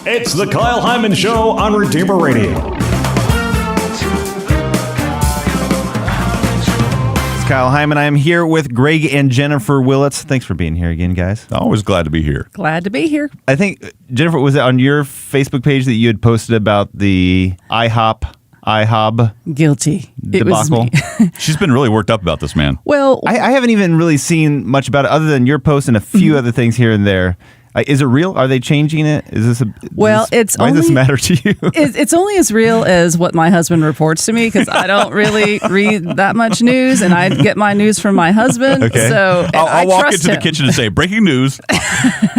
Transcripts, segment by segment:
It's the Kyle Hyman Show on Redeemer Radio. It's Kyle Hyman. I am here with Greg and Jennifer Willits. Thanks for being here again, guys. Always glad to be here. Glad to be here. I think, Jennifer, was it on your Facebook page that you had posted about the IHOB Guilty. debacle? It was me. She's been really worked up about this, man. Well, I haven't even really seen much about it other than your post and a few other things here and there. Is it real? Are they changing it? Is this why does this matter to you? It's only as real as what my husband reports to me, because I don't really read that much news, and I get my news from my husband. Okay. So I'll walk into the kitchen and say, breaking news,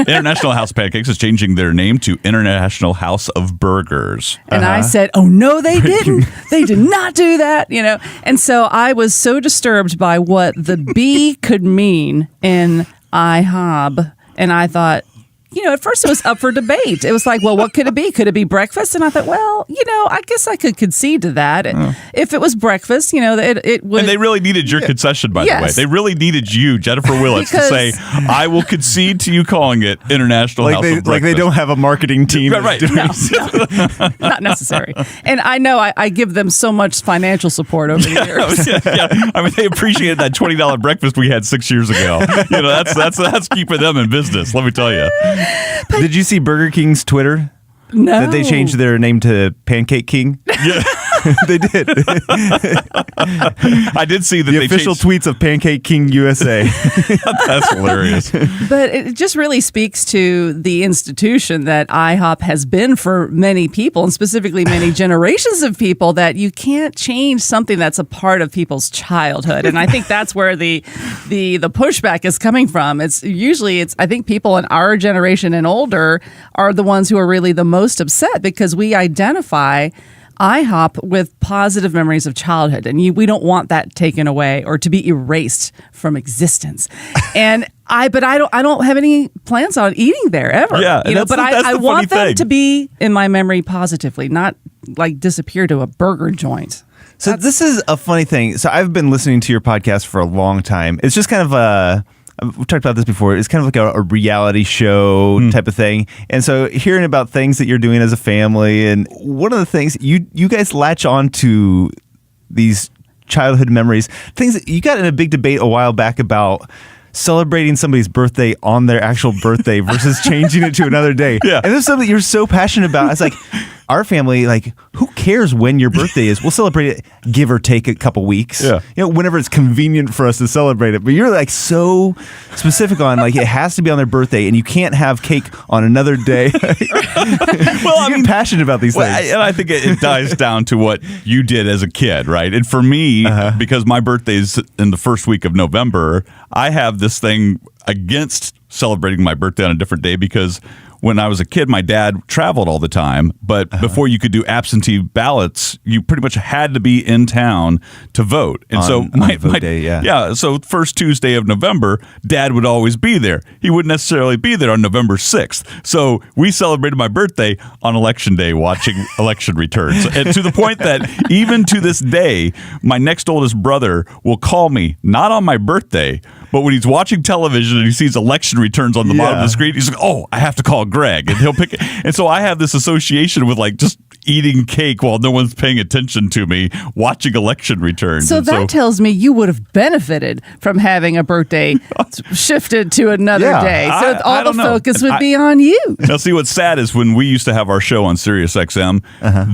International House of Pancakes is changing their name to International House of Burgers. And I said, oh, no, they didn't. They did not do that, And so I was so disturbed by what the B could mean in IHOB. And I thought, at first it was up for debate. It was like, well, what could it be? Could it be breakfast? And I thought, well, I guess I could concede to that. If it was breakfast, it would. And they really needed your concession, by the way. They really needed you, Jennifer Willits, to say, I will concede to you calling it International House of Breakfast. Like they don't have a marketing team. Right. No, not necessary. And I know I give them so much financial support over the years. Yeah. I mean, they appreciated that $20 breakfast we had 6 years ago. That's keeping them in business, let me tell you. Did you see Burger King's Twitter? No. That they changed their name to Pancake King? Yeah. They did. I did see that the official tweets of Pancake King USA. That's hilarious. But it just really speaks to the institution that IHOP has been for many people, and specifically many generations of people, that you can't change something that's a part of people's childhood. And I think that's where the pushback is coming from. It's I think people in our generation and older are the ones who are really the most upset, because we identify IHOP with positive memories of childhood, and we don't want that taken away or to be erased from existence. And I don't have any plans on eating there ever. Yeah, but I want them to be in my memory positively, not like disappear to a burger joint. So this is a funny thing. So I've been listening to your podcast for a long time. It's just kind of we've talked about this before. It's kind of like a reality show type of thing. And so hearing about things that you're doing as a family, and one of the things you guys latch on to these childhood memories, things that you got in a big debate a while back about celebrating somebody's birthday on their actual birthday versus changing it to another day. Yeah. And this is something you're so passionate about. It's like, our family, who cares when your birthday is? We'll celebrate it, give or take a couple weeks. Yeah. Whenever it's convenient for us to celebrate it. But you're so specific on it has to be on their birthday, and you can't have cake on another day. Well, you're passionate about these things. And I think it dies down to what you did as a kid, right? And for me, because my birthday is in the first week of November, I have this thing against celebrating my birthday on a different day, because when I was a kid, my dad traveled all the time, but before you could do absentee ballots, you pretty much had to be in town to vote. And on vote day, so first Tuesday of November, Dad would always be there. He wouldn't necessarily be there on November 6th. So we celebrated my birthday on Election Day, watching election returns. And to the point that even to this day, my next oldest brother will call me, not on my birthday, but when he's watching television and he sees election returns on the bottom of the screen, he's like, oh, I have to call Greg. And he'll pick it. And so I have this association with just eating cake while no one's paying attention to me, watching election returns. So that tells me you would have benefited from having a birthday shifted to another day. So all the focus would be on you. Now, see, what's sad is when we used to have our show on Sirius XM,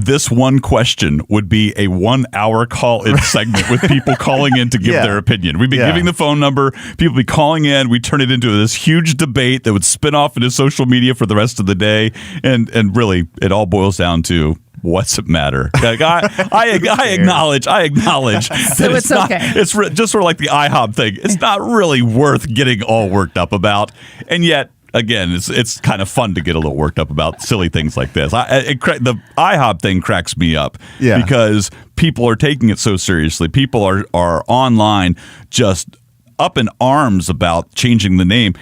this one question would be a 1 hour call-in segment with people calling in to give their opinion. We'd be giving the phone number, people would be calling in, we'd turn it into this huge debate that would spin off into social media for the rest of the day. And really, it all boils down to, what's it matter? I acknowledge. So it's okay. It's just sort of like the IHOP thing. It's not really worth getting all worked up about. And yet, again, it's kind of fun to get a little worked up about silly things like this. The IHOP thing cracks me up because people are taking it so seriously. People are online just up in arms about changing the name.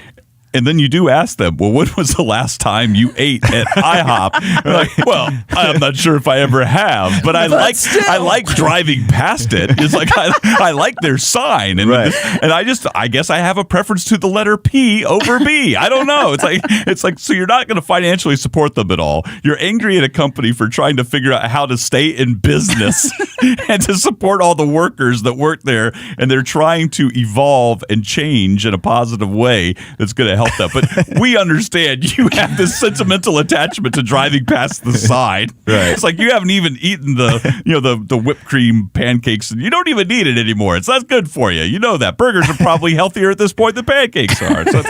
And then you do ask them, well, when was the last time you ate at IHOP? They're like, well, I'm not sure if I ever have, but I like driving past it. It's like I like their sign, and I guess I have a preference to the letter P over B. I don't know. It's like so you're not going to financially support them at all. You're angry at a company for trying to figure out how to stay in business and to support all the workers that work there, and they're trying to evolve and change in a positive way that's going to help them. But we understand you have this sentimental attachment to driving past the sign. Right. It's like you haven't even eaten the whipped cream pancakes, and you don't even need it anymore. It's not good for you. You know that. Burgers are probably healthier at this point than pancakes are. So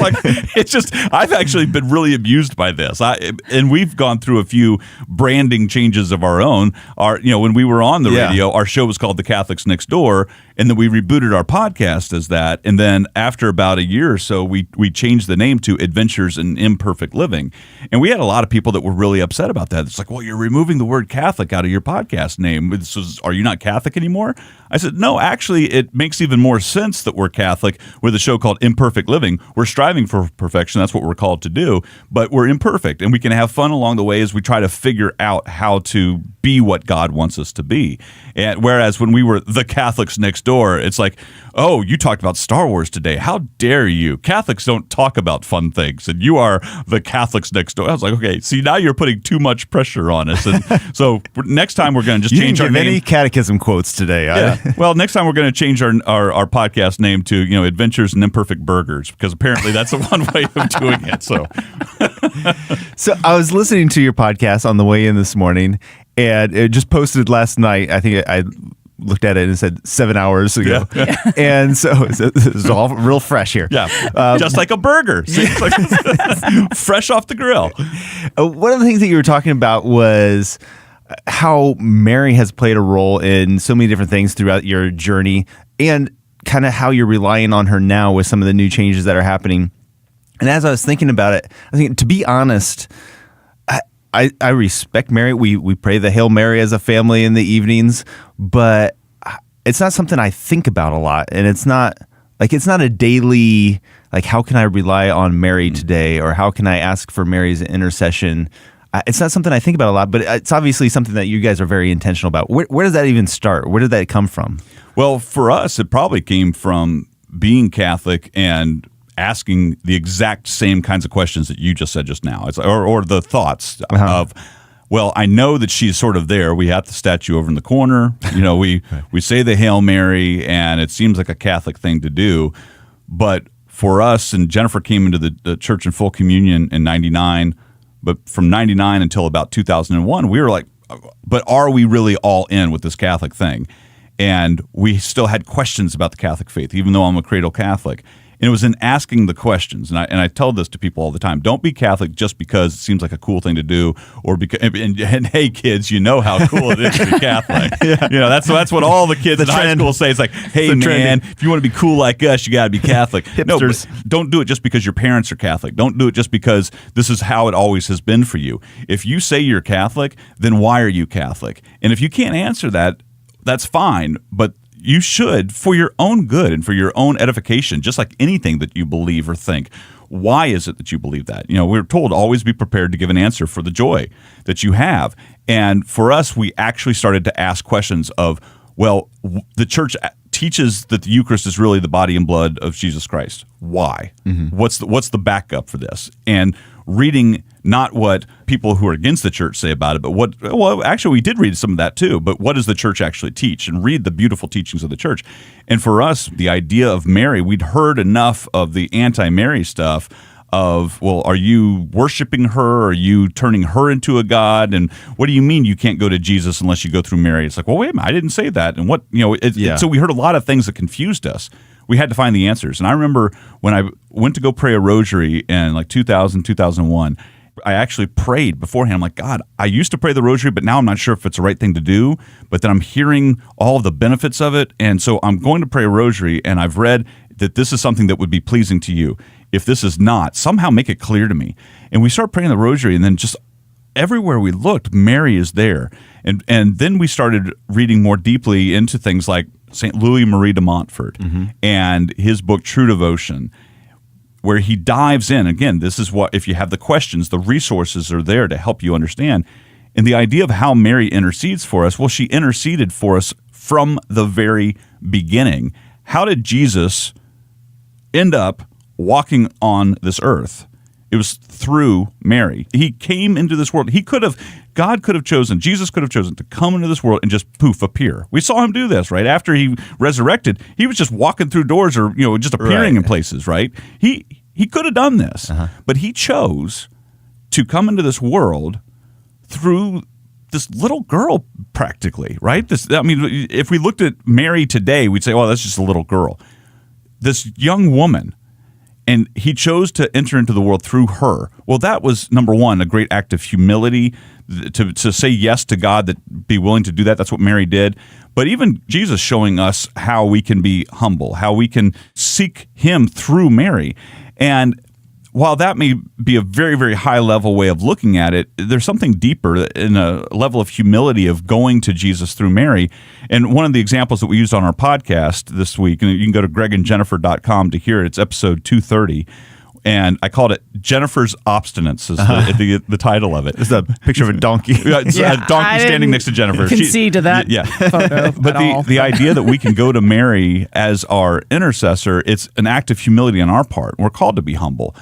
it's just I've actually been really amused by this. And we've gone through a few branding changes of our own. When we were on the radio, our show was called The Catholics Next Door, and then we rebooted our podcast as that. And then after about a year or so, we changed the name to Adventures in Imperfect Living. And we had a lot of people that were really upset about that. It's like, well, you're removing the word Catholic out of your podcast name. Are you not Catholic anymore? I said, no, actually, it makes even more sense that we're Catholic with a show called Imperfect Living. We're striving for perfection. That's what we're called to do. But we're imperfect, and we can have fun along the way as we try to figure out how to be what God wants us to be. And whereas when we were the Catholics Next Door, it's like, oh, you talked about Star Wars today. How dare you? Catholics don't talk about fun things, and you are the Catholics Next Door. I was like, okay, see, now you're putting too much pressure on us. And so next time we're going to just change our name. Any catechism quotes today. Yeah. Well, next time we're going to change our podcast name to Adventures in Imperfect Burgers, because apparently that's the one way of doing it. So I was listening to your podcast on the way in this morning, and it just posted last night. I think I looked at it and it said 7 hours ago. Yeah. And so it's all real fresh here. Yeah. Just like a burger. See, it's like fresh off the grill. One of the things that you were talking about was how Mary has played a role in so many different things throughout your journey, and kind of how you're relying on her now with some of the new changes that are happening. And as I was thinking about it, I think, to be honest, I respect Mary. We pray the Hail Mary as a family in the evenings, but it's not something I think about a lot. And it's not a daily, like, how can I rely on Mary today? Or how can I ask for Mary's intercession? It's not something I think about a lot, but it's obviously something that you guys are very intentional about. Where does that even start? Where did that come from? Well, for us, it probably came from being Catholic and asking the exact same kinds of questions that you just said just now, or the thoughts of, well, I know that she's sort of there. We have the statue over in the corner. We say the Hail Mary, and it seems like a Catholic thing to do. But for us, and Jennifer came into the church in full communion in 99, but from 99 until about 2001, we were like, but are we really all in with this Catholic thing? And we still had questions about the Catholic faith, even though I'm a cradle Catholic. And it was in asking the questions, and I tell this to people all the time: don't be Catholic just because it seems like a cool thing to do, or because. And hey, kids, you know how cool it is to be Catholic. That's what all the kids in high school say. It's like, hey, man, if you want to be cool like us, you got to be Catholic. No, but don't do it just because your parents are Catholic. Don't do it just because this is how it always has been for you. If you say you're Catholic, then why are you Catholic? And if you can't answer that, that's fine, but you should, for your own good and for your own edification, just like anything that you believe or think. Why is it that you believe that? We're told always be prepared to give an answer for the joy that you have. And for us, we actually started to ask questions of, well, the church teaches that the Eucharist is really the body and blood of Jesus Christ. Why? Mm-hmm. What's the backup for this? And reading not what people who are against the church say about it, but actually we did read some of that too, but what does the church actually teach? And read the beautiful teachings of the church. And for us, the idea of Mary, we'd heard enough of the anti-Mary stuff of, well, are you worshiping her? Are you turning her into a god? And what do you mean you can't go to Jesus unless you go through Mary? It's like, well, wait a minute, I didn't say that. And so we heard a lot of things that confused us. We had to find the answers. And I remember when I went to go pray a rosary in like 2000, 2001, I actually prayed beforehand. I'm like, God, I used to pray the rosary, but now I'm not sure if it's the right thing to do. But then I'm hearing all of the benefits of it. And so I'm going to pray a rosary, and I've read that this is something that would be pleasing to you. If this is not, somehow make it clear to me. And we start praying the rosary, and then just everywhere we looked, Mary is there. And then we started reading more deeply into things like St. Louis Marie de Montfort and his book, True Devotion. where he dives in. Again, this is what, if you have the questions, the resources are there to help you understand. And the idea of how Mary intercedes for us, well, she interceded for us from the very beginning. How did Jesus end up walking on this earth? It was through Mary. He came into this world. God could have chosen, Jesus could have chosen to come into this world and just poof, appear. We saw him do this, right? After he resurrected, he was just walking through doors or, just appearing in places, right? He could have done this, but he chose to come into this world through this little girl practically, right? If we looked at Mary today, we'd say, oh, that's just a little girl. This young woman. And he chose to enter into the world through her. Well, that was, number one, a great act of humility, to say yes to God, that be willing to do that. That's what Mary did. But even Jesus showing us how we can be humble, how we can seek him through Mary. And while that may be a very, very high-level way of looking at it, there's something deeper in a level of humility of going to Jesus through Mary. And one of the examples that we used on our podcast this week, and you can go to gregandjennifer.com to hear it, it's episode 230, and I called it Jennifer's Obstinance is the title of it. It's a picture of a donkey. It's a donkey standing next to Jennifer. Concede to that photo. But the idea that we can go to Mary as our intercessor, it's an act of humility on our part. We're called to be humble.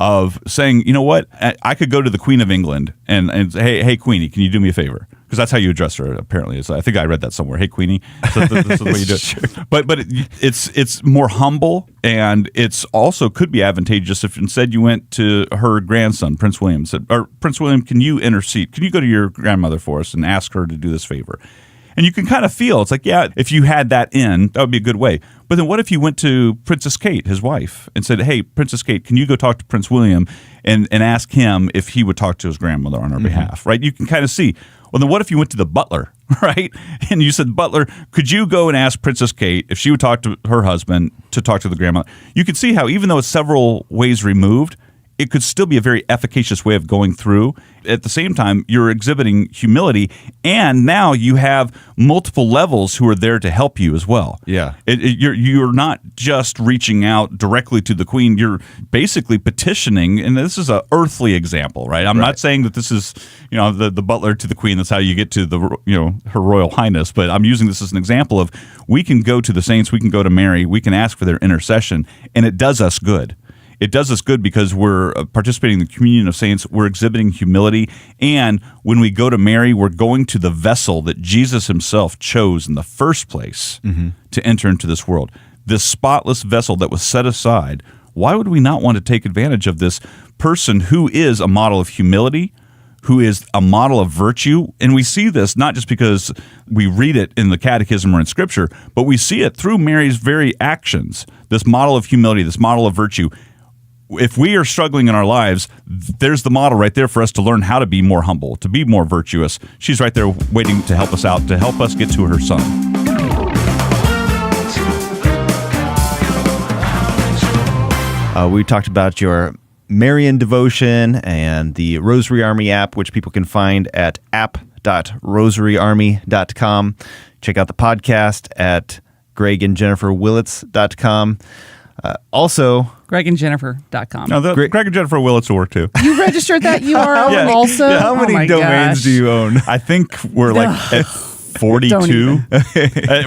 Of saying, you know what, I could go to the Queen of England and say, hey, Queenie, can you do me a favor? Because that's how you address her, apparently. So I think I read that somewhere. Hey, Queenie. So this is the way you do it. Sure. But it's more humble, and it's also could be advantageous if instead you went to her grandson, Prince William, said, or Prince William, can you intercede? Can you go to your grandmother for us and ask her to do this favor? And you can kind of feel, it's like, yeah, if you had that that would be a good way. But then what if you went to Princess Kate, his wife, and said, hey, Princess Kate, can you go talk to Prince William and ask him if he would talk to his grandmother on our behalf, right? You can kind of see. Well, then what if you went to the butler, right? And you said, butler, could you go and ask Princess Kate if she would talk to her husband to talk to the grandmother? You can see how even though it's several ways removed, it could still be a very efficacious way of going through. At the same time, you're exhibiting humility, and now you have multiple levels who are there to help you as well. Yeah. You're not just reaching out directly to the queen. You're basically petitioning, and this is an earthly example, right? I'm not saying that this is, the butler to the queen. That's how you get to the, her royal highness. But I'm using this as an example of we can go to the saints, we can go to Mary, we can ask for their intercession, and it does us good. It does us good because we're participating in the communion of saints. We're exhibiting humility. And when we go to Mary, we're going to the vessel that Jesus himself chose in the first place to enter into this world. This spotless vessel that was set aside. Why would we not want to take advantage of this person who is a model of humility, who is a model of virtue? And we see this not just because we read it in the catechism or in scripture, but we see it through Mary's very actions. This model of humility, this model of virtue. If we are struggling in our lives, there's the model right there for us to learn how to be more humble, to be more virtuous. She's right there waiting to help us out, to help us get to her son. We talked about your Marian devotion and the Rosary Army app, which people can find at app.rosaryarmy.com. Check out the podcast at gregandjenniferwillits.com. Also, gregandjennifer.com. No, Greg and Jennifer Willits will work too. You registered that URL also? How many domains do you own? I think we're at 42,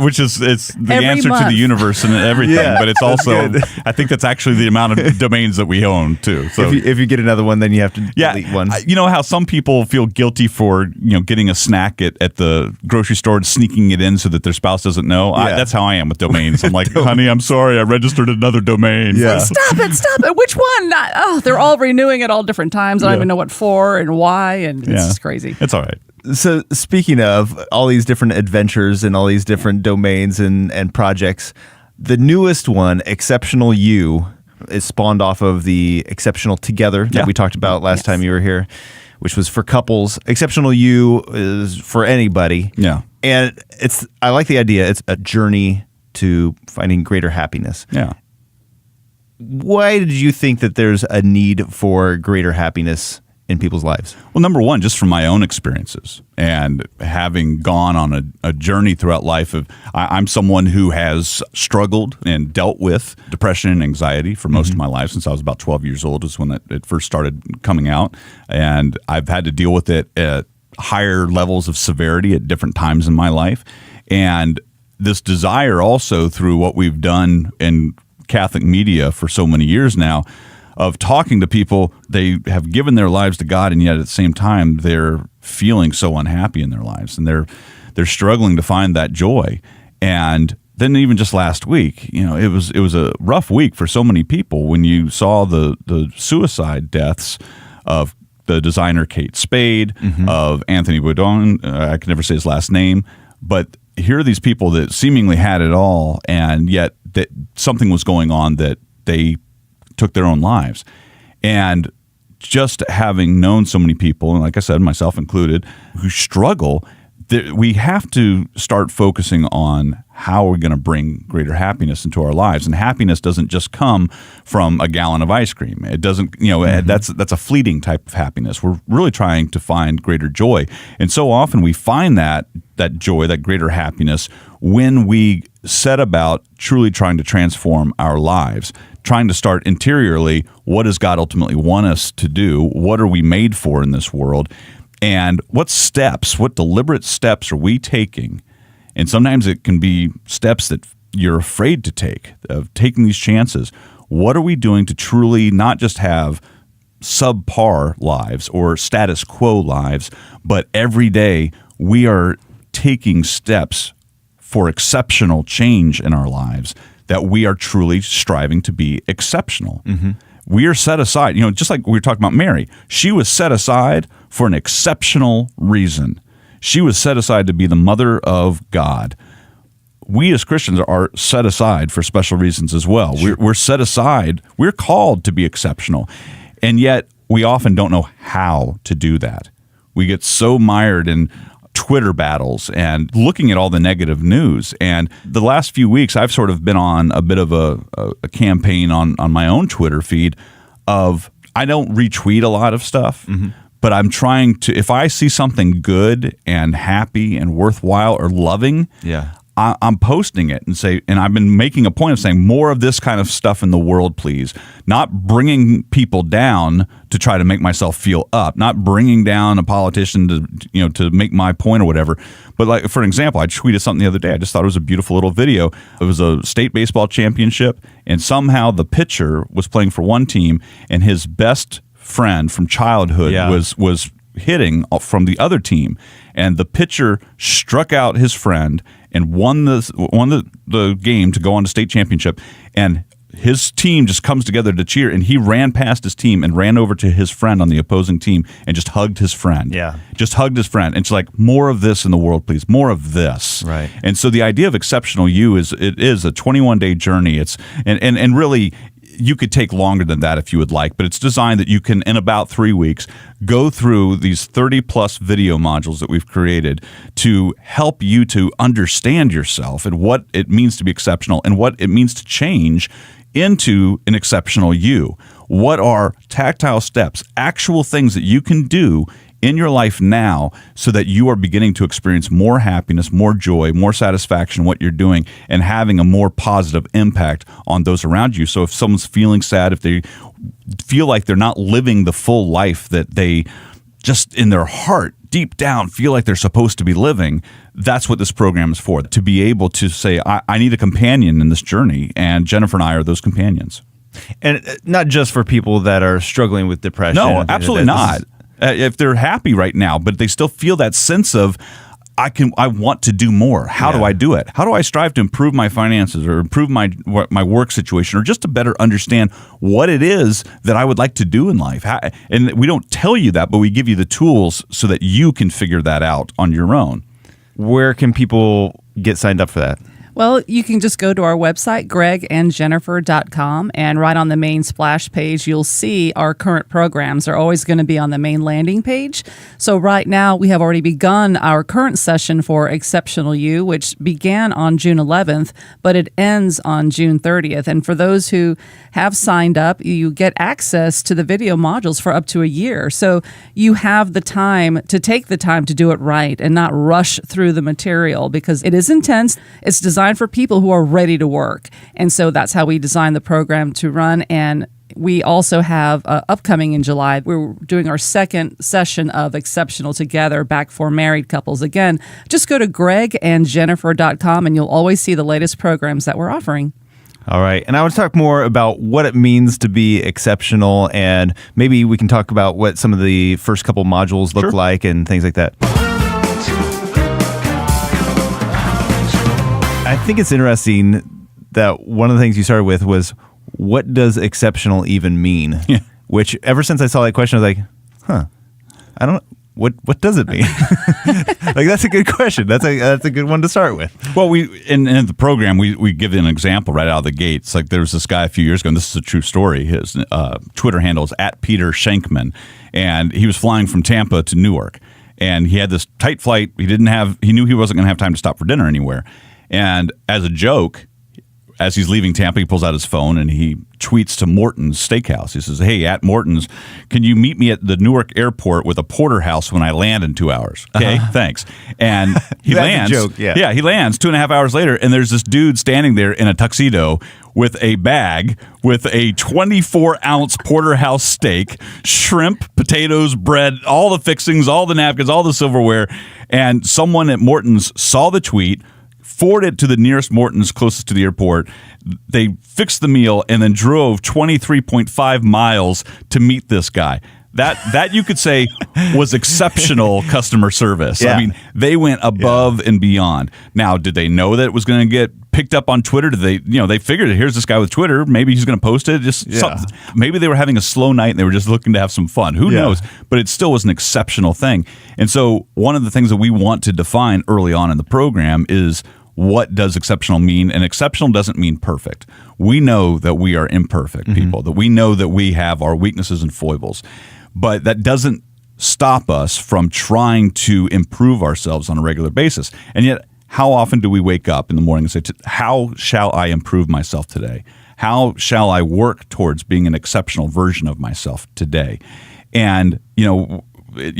which is it's the Every answer month. To the universe and everything. Yeah, but it's also, good. I think that's actually the amount of domains that we own too. So if you get another one, then you have to delete one. You know how some people feel guilty for getting a snack at the grocery store and sneaking it in so that their spouse doesn't know. Yeah. That's how I am with domains. I'm like, honey, I'm sorry, I registered another domain. Yeah. Stop it. Which one? They're all renewing at all different times. I don't even know what for and why, and it's just crazy. It's all right. So speaking of all these different adventures and all these different domains and projects, the newest one, Exceptional You, is spawned off of the Exceptional Together that we talked about last time you were here, which was for couples. Exceptional You is for anybody. Yeah. And I like the idea. It's a journey to finding greater happiness. Yeah. Why did you think that there's a need for greater happiness in people's lives? Well, number one, just from my own experiences and having gone on a journey throughout life I'm someone who has struggled and dealt with depression and anxiety for most of my life. Since I was about 12 years old is when it first started coming out. And I've had to deal with it at higher levels of severity at different times in my life. And this desire also through what we've done in Catholic media for so many years now of talking to people, they have given their lives to God, and yet at the same time they're feeling so unhappy in their lives, and they're struggling to find that joy. And then even just last week, it was a rough week for so many people when you saw the suicide deaths of the designer Kate Spade, of Anthony Bourdain. I can never say his last name, but here are these people that seemingly had it all, and yet that something was going on that they took their own lives. And just having known so many people, and like I said, myself included, who struggle, we have to start focusing on how we're going to bring greater happiness into our lives. And happiness doesn't just come from a gallon of ice cream. It doesn't, that's a fleeting type of happiness. We're really trying to find greater joy. And so often we find that joy, that greater happiness, when we set about truly trying to transform our lives, trying to start interiorly, what does God ultimately want us to do? What are we made for in this world? And what deliberate steps are we taking? And sometimes it can be steps that you're afraid to take, of taking these chances. What are we doing to truly not just have subpar lives or status quo lives, but every day we are taking steps for exceptional change in our lives, that we are truly striving to be exceptional. We are set aside, just like we were talking about Mary. She was set aside for an exceptional reason. She was set aside to be the mother of God. We as Christians are set aside for special reasons as well. We're set aside. We're called to be exceptional. And yet we often don't know how to do that. We get so mired in Twitter battles and looking at all the negative news. And the last few weeks, I've sort of been on a bit of a campaign on my own Twitter feed of, I don't retweet a lot of stuff, but I'm trying to, if I see something good and happy and worthwhile or loving, I'm posting it and I've been making a point of saying more of this kind of stuff in the world, please. Not bringing people down to try to make myself feel up, not bringing down a politician to make my point or whatever. But like, for an example, I tweeted something the other day. I just thought it was a beautiful little video. It was a state baseball championship, and somehow the pitcher was playing for one team, and his best friend from childhood was hitting from the other team, and the pitcher struck out his friend and won the game to go on to state championship. And his team just comes together to cheer, and he ran past his team and ran over to his friend on the opposing team and just hugged his friend. Just hugged his friend. And it's like, more of this in the world, please. More of this. Right. And so the idea of exceptional you is a 21-day journey. It's and really, you could take longer than that if you would like, but it's designed that you can, in about 3 weeks, go through these 30-plus video modules that we've created to help you to understand yourself and what it means to be exceptional and what it means to change into an exceptional you. What are tactile steps, actual things that you can do in your life now so that you are beginning to experience more happiness, more joy, more satisfaction in what you're doing, and having a more positive impact on those around you. So if someone's feeling sad, if they feel like they're not living the full life that they just in their heart, deep down, feel like they're supposed to be living, that's what this program is for, to be able to say, I need a companion in this journey, and Jennifer and I are those companions. And not just for people that are struggling with depression. No, absolutely not. If they're happy right now, but they still feel that sense of, I want to do more. How do I do it? How do I strive to improve my finances or improve my work situation, or just to better understand what it is that I would like to do in life? And we don't tell you that, but we give you the tools so that you can figure that out on your own. Where can people get signed up for that? Well, you can just go to our website, gregandjennifer.com, and right on the main splash page, you'll see our current programs are always going to be on the main landing page. So right now, we have already begun our current session for Exceptional You, which began on June 11th, but it ends on June 30th. And for those who have signed up, you get access to the video modules for up to a year. So you have the time to take the time to do it right and not rush through the material, because it is intense. It's designed for people who are ready to work. And so that's how we designed the program to run. And we also have upcoming in July, we're doing our second session of Exceptional Together back for married couples. Again, just go to gregandjennifer.com and you'll always see the latest programs that we're offering. All right. And I want to talk more about what it means to be exceptional, and maybe we can talk about what some of the first couple modules look like and things like that. I think it's interesting that one of the things you started with was, what does exceptional even mean? Yeah. Which ever since I saw that question, I was like, I don't know. What does it mean? Like, that's a good question. That's a good one to start with. Well, we in the program we give an example right out of the gates. Like, there was this guy a few years ago, and this is a true story. His Twitter handle is @Peter Shankman, and he was flying from Tampa to Newark, and he had this tight flight. He knew he wasn't going to have time to stop for dinner anywhere, and as a joke, as he's leaving Tampa, he pulls out his phone and he tweets to Morton's Steakhouse. He says, "Hey, at Morton's, can you meet me at the Newark airport with a porterhouse when I land in 2 hours? Okay, thanks." And he lands. A joke, yeah. He lands 2.5 hours later, and there's this dude standing there in a tuxedo with a bag with a 24-ounce porterhouse steak, shrimp, potatoes, bread, all the fixings, all the napkins, all the silverware. And someone at Morton's saw the tweet, forwarded it to the nearest Morton's closest to the airport. They fixed the meal and then drove 23.5 miles to meet this guy. That you could say was exceptional customer service. Yeah. I mean, they went above and beyond. Now, did they know that it was going to get picked up on Twitter? Did they, they figured, here's this guy with Twitter, maybe he's going to post it. Maybe they were having a slow night and they were just looking to have some fun. Who knows? But it still was an exceptional thing. And so one of the things that we want to define early on in the program is, what does exceptional mean? And exceptional doesn't mean perfect. We know that we are imperfect people, that we know that we have our weaknesses and foibles. But that doesn't stop us from trying to improve ourselves on a regular basis. And yet, how often do we wake up in the morning and say, how shall I improve myself today? How shall I work towards being an exceptional version of myself today? And, you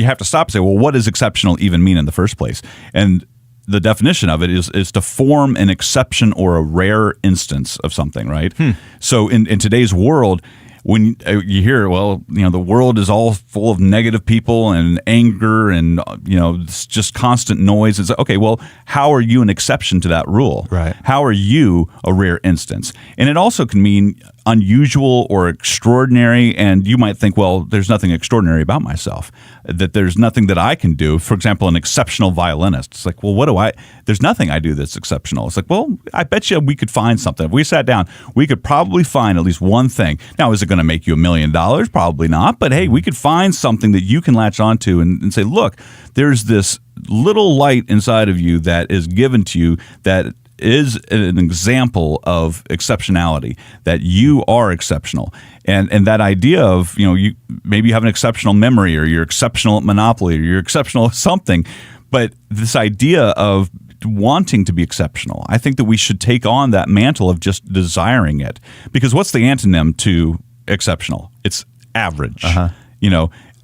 have to stop and say, well, what does exceptional even mean in the first place? And the definition of it is to form an exception or a rare instance of something, right? So in today's world, when you hear, the world is all full of negative people and anger and, it's just constant noise. It's like, okay, well, how are you an exception to that rule? Right. How are you a rare instance? And it also can mean unusual or extraordinary, and you might think, well, there's nothing extraordinary about myself, that there's nothing that I can do. For example, an exceptional violinist. It's like, well, there's nothing I do that's exceptional. It's like, well, I bet you we could find something. If we sat down, we could probably find at least one thing. Now, is it going to make you $1 million? Probably not. But hey, we could find something that you can latch onto and say, look, there's this little light inside of you that is given to you that is an example of exceptionality, that you are exceptional. And that idea of, you maybe you have an exceptional memory, or you're exceptional at Monopoly, or you're exceptional at something. But this idea of wanting to be exceptional, I think that we should take on that mantle of just desiring it. Because what's the antonym to exceptional? It's average.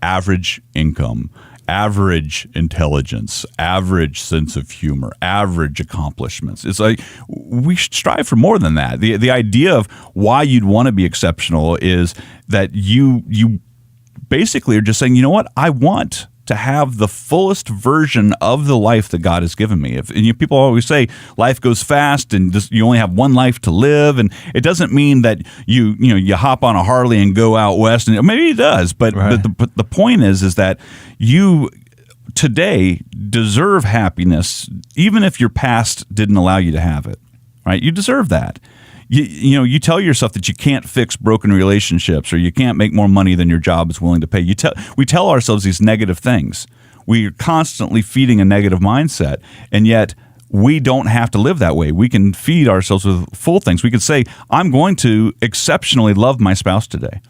Average income, average intelligence, average sense of humor, average accomplishments. It's like we should strive for more than that. The idea of why you'd want to be exceptional is that you basically are just saying, you know what, I want to have the fullest version of the life that God has given me. People always say life goes fast and you only have one life to live, and it doesn't mean that you hop on a Harley and go out west, and maybe it does, but the point is that you today deserve happiness, even if your past didn't allow you to have it. Right? You deserve that. You tell yourself that you can't fix broken relationships, or you can't make more money than your job is willing to pay. We tell ourselves these negative things. We are constantly feeding a negative mindset, and yet we don't have to live that way. We can feed ourselves with full things. We can say, I'm going to exceptionally love my spouse today.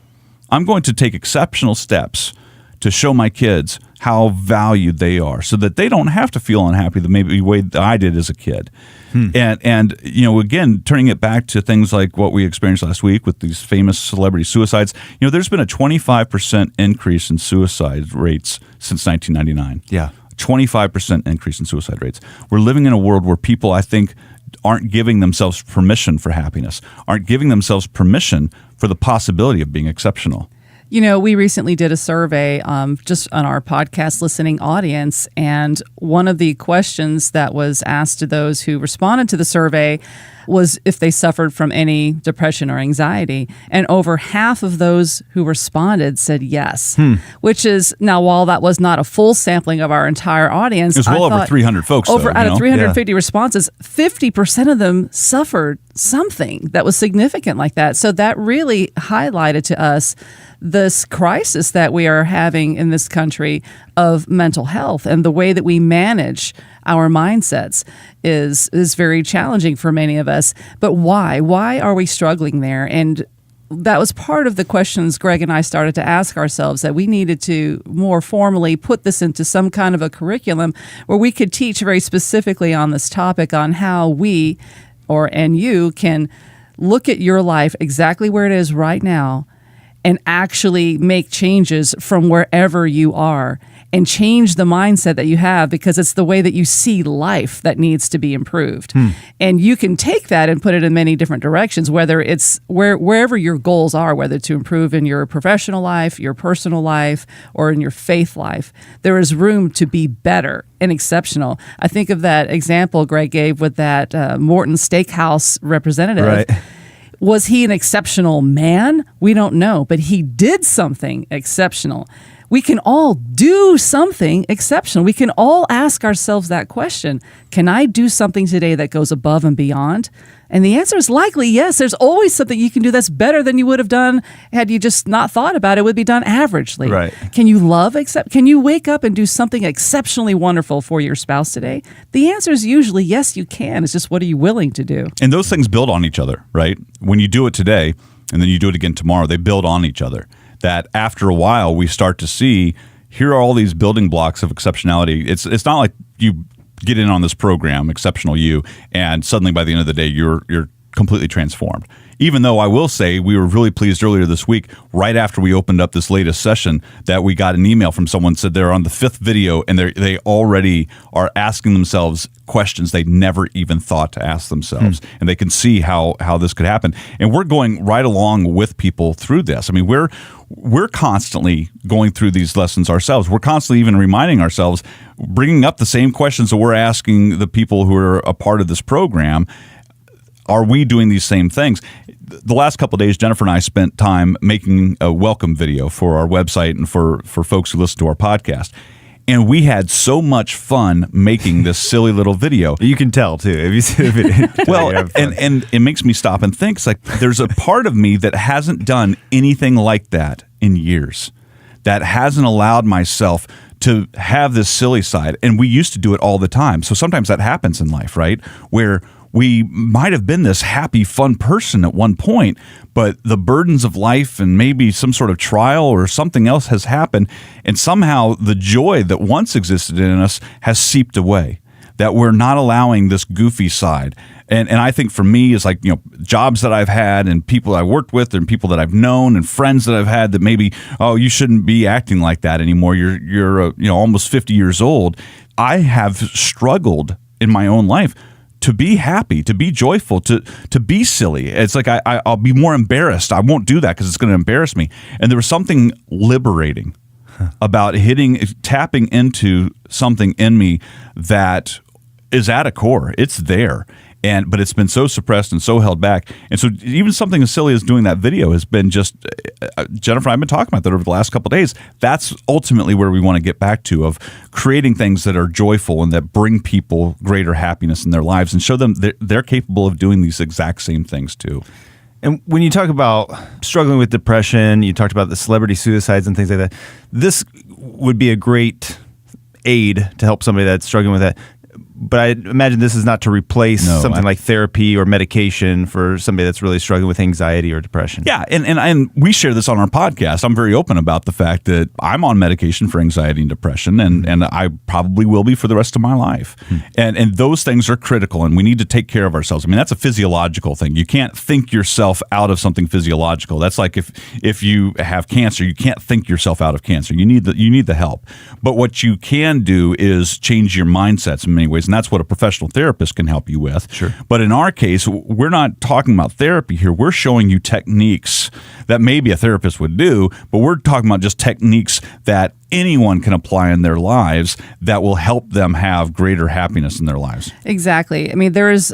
I'm going to take exceptional steps to show my kids how valued they are so that they don't have to feel unhappy the maybe way that I did as a kid. And again, turning it back to things like what we experienced last week with these famous celebrity suicides, there's been a 25% increase in suicide rates since 1999. Yeah. 25% increase in suicide rates. We're living in a world where people, I think, aren't giving themselves permission for happiness, aren't giving themselves permission for the possibility of being exceptional. We recently did a survey just on our podcast listening audience, and one of the questions that was asked to those who responded to the survey was if they suffered from any depression or anxiety. And over half of those who responded said yes, which is, now while that was not a full sampling of our entire audience, it was well over 300 folks. Out of 350 responses, 50% of them suffered something that was significant like that. So that really highlighted to us this crisis that we are having in this country of mental health, and the way that we manage our mindsets is very challenging for many of us. But why? Why are we struggling there? And that was part of the questions Greg and I started to ask ourselves, that we needed to more formally put this into some kind of a curriculum where we could teach very specifically on this topic, on how we, and you, can look at your life exactly where it is right now and actually make changes from wherever you are, and change the mindset that you have, because it's the way that you see life that needs to be improved. And you can take that and put it in many different directions, whether it's wherever your goals are, whether to improve in your professional life, your personal life, or in your faith life. There is room to be better and exceptional. I think of that example Greg gave with that Morton Steakhouse representative. Right. Was he an exceptional man? We don't know, but he did something exceptional. We can all do something exceptional. We can all ask ourselves that question. Can I do something today that goes above and beyond? And the answer is likely yes. There's always something you can do that's better than you would have done had you just not thought about it. It would be done averagely. Right. Can you can you wake up and do something exceptionally wonderful for your spouse today? The answer is usually yes, you can. It's just, what are you willing to do? And those things build on each other, right? When you do it today and then you do it again tomorrow, they build on each other. That after a while, we start to see, here are all these building blocks of exceptionality. It's not like you get in on this program, Exceptional You, and suddenly by the end of the day, you're completely transformed. Even though I will say we were really pleased earlier this week, right after we opened up this latest session, that we got an email from someone said they're on the 5th video and they already are asking themselves questions they never even thought to ask themselves. And they can see how this could happen. And we're going right along with people through this. I mean, we're constantly going through these lessons ourselves. We're constantly even reminding ourselves, bringing up the same questions that we're asking the people who are a part of this program. Are we doing these same things? The last couple of days, Jennifer and I spent time making a welcome video for our website and for folks who listen to our podcast. And we had so much fun making this silly little video. You can tell, too, if you see the video. Well, and it makes me stop and think. It's like there's a part of me that hasn't done anything like that in years, that hasn't allowed myself to have this silly side. And we used to do it all the time. So sometimes that happens in life, right? Where we might have been this happy, fun person at one point, but the burdens of life and maybe some sort of trial or something else has happened, and somehow the joy that once existed in us has seeped away, that we're not allowing this goofy side. And I think for me, it's like, jobs that I've had and people I worked with and people that I've known and friends that I've had that maybe, oh, you shouldn't be acting like that anymore. You're almost 50 years old. I have struggled in my own life to be happy, to be joyful, to be silly. It's like I'll be more embarrassed. I won't do that because it's going to embarrass me. And there was something liberating about tapping into something in me that is at a core. It's there. But it's been so suppressed and so held back. And so even something as silly as doing that video has been just, Jennifer and I have been talking about that over the last couple of days. That's ultimately where we want to get back to, of creating things that are joyful and that bring people greater happiness in their lives and show them they're capable of doing these exact same things too. And when you talk about struggling with depression, you talked about the celebrity suicides and things like that. This would be a great aid to help somebody that's struggling with that. but I imagine this is not to replace something like therapy or medication for somebody that's really struggling with anxiety or depression. Yeah, and we share this on our podcast. I'm very open about the fact that I'm on medication for anxiety and depression, and I probably will be for the rest of my life. And those things are critical, and we need to take care of ourselves. I mean, that's a physiological thing. You can't think yourself out of something physiological. That's like if you have cancer, you can't think yourself out of cancer. You need the help. But what you can do is change your mindsets in many ways, and that's what a professional therapist can help you with. Sure. But in our case, we're not talking about therapy here. We're showing you techniques that maybe a therapist would do, but we're talking about just techniques that anyone can apply in their lives that will help them have greater happiness in their lives. Exactly. I mean, there's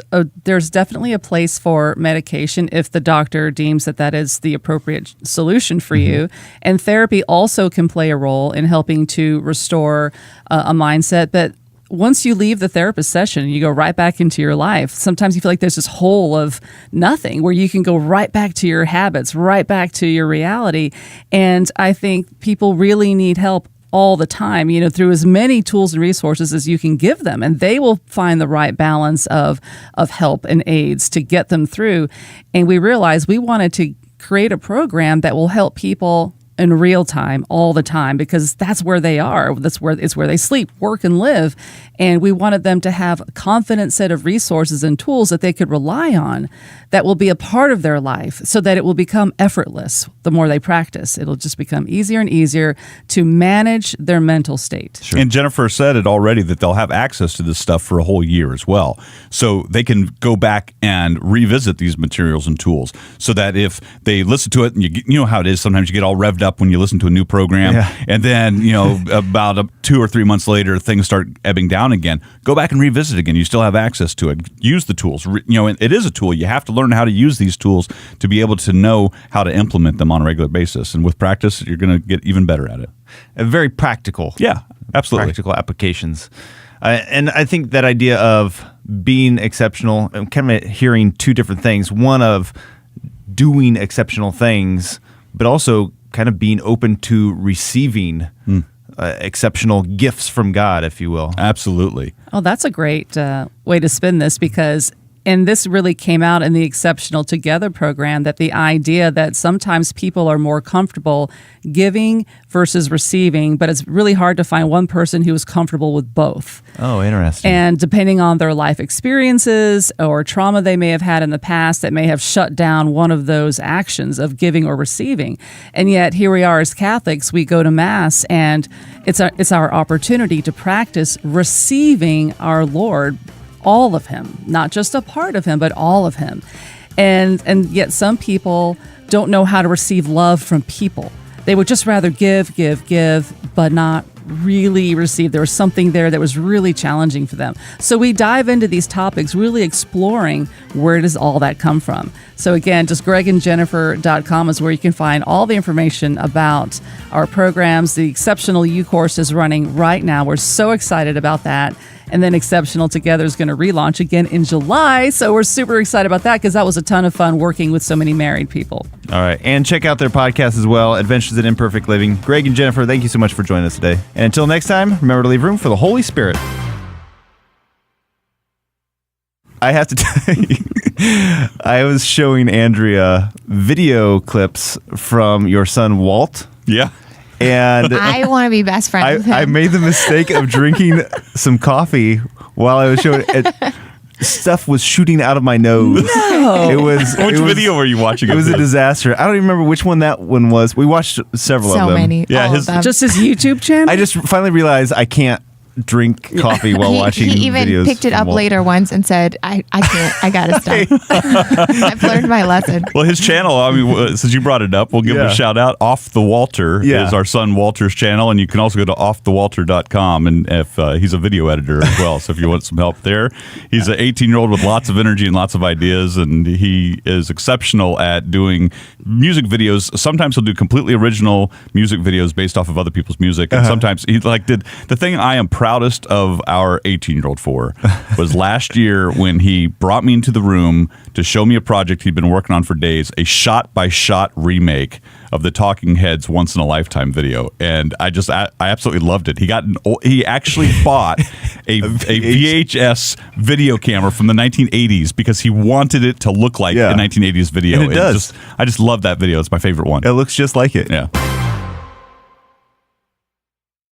definitely a place for medication if the doctor deems that is the appropriate solution for you. And therapy also can play a role in helping to restore a mindset. But once you leave the therapist session, you go right back into your life. Sometimes you feel like there's this hole of nothing where you can go right back to your habits, right back to your reality. And I think people really need help all the time, through as many tools and resources as you can give them. And they will find the right balance of help and aids to get them through. And we realized we wanted to create a program that will help people in real time, all the time, because that's where they are. It's where they sleep, work, and live. And we wanted them to have a confident set of resources and tools that they could rely on that will be a part of their life so that it will become effortless the more they practice. It'll just become easier and easier to manage their mental state. Sure. And Jennifer said it already that they'll have access to this stuff for a whole year as well. So they can go back and revisit these materials and tools so that if they listen to it, and you know how it is, sometimes you get all revved up when you listen to a new program, and then about 2 or 3 months later things start ebbing down again. Go back and revisit again. You still have access to it. Use the tools. It is a tool. You have to learn how to use these tools to be able to know how to implement them on a regular basis. And with practice, you're going to get even better at it. Very practical. Yeah, absolutely. Practical applications. And I think that idea of being exceptional, I'm kind of hearing two different things. One of doing exceptional things, but also kind of being open to receiving exceptional gifts from God, if you will. Absolutely. Oh, that's a great way to spin this, because and this really came out in the Exceptional Together program, that the idea that sometimes people are more comfortable giving versus receiving, but it's really hard to find one person who is comfortable with both. Oh, interesting. And depending on their life experiences or trauma they may have had in the past, that may have shut down one of those actions of giving or receiving. And yet here we are as Catholics, we go to Mass, and it's our opportunity to practice receiving our Lord, all of him, not just a part of him, but all of him. And yet some people don't know how to receive love from people. They would just rather give, but not really receive. There was something there that was really challenging for them. So we dive into these topics, really exploring where does all that come from. So again, just gregandjennifer.com is where you can find all the information about our programs. The Exceptional U course is running right now. We're so excited about that. And then Exceptional Together is going to relaunch again in July. So we're super excited about that, because that was a ton of fun working with so many married people. All right. And check out their podcast as well, Adventures in Imperfect Living. Greg and Jennifer, thank you so much for joining us today. And until next time, remember to leave room for the Holy Spirit. I have to tell you, I was showing Andrea video clips from your son, Walt. Yeah. And I want to be best friends with him. I made the mistake of drinking some coffee while I was showing it. Stuff was shooting out of my nose. No. Which video were you watching? It was a disaster. I don't even remember which one that one was. We watched several of them. So many. Yeah, all of them. Just his YouTube channel? I just finally realized I can't drink coffee while watching videos. He even picked it up later once and said, I can't, I gotta stop. I've learned my lesson. Well, his channel, I mean, since you brought it up, we'll give him a shout out. Off the Walter is our son Walter's channel, and you can also go to offthewalter.com, and if he's a video editor as well, so if you want some help there. He's an 18-year-old with lots of energy and lots of ideas, and he is exceptional at doing music videos. Sometimes he'll do completely original music videos based off of other people's music, and sometimes he did the thing I am proudest of our 18-year-old for was last year when he brought me into the room to show me a project he'd been working on for days, a shot-by-shot remake of the Talking Heads Once in a Lifetime video, and I absolutely loved it. He actually bought a VHS video camera from the 1980s because he wanted it to look like a 1980s video. And it does. I just love that video. It's my favorite one. It looks just like it. Yeah.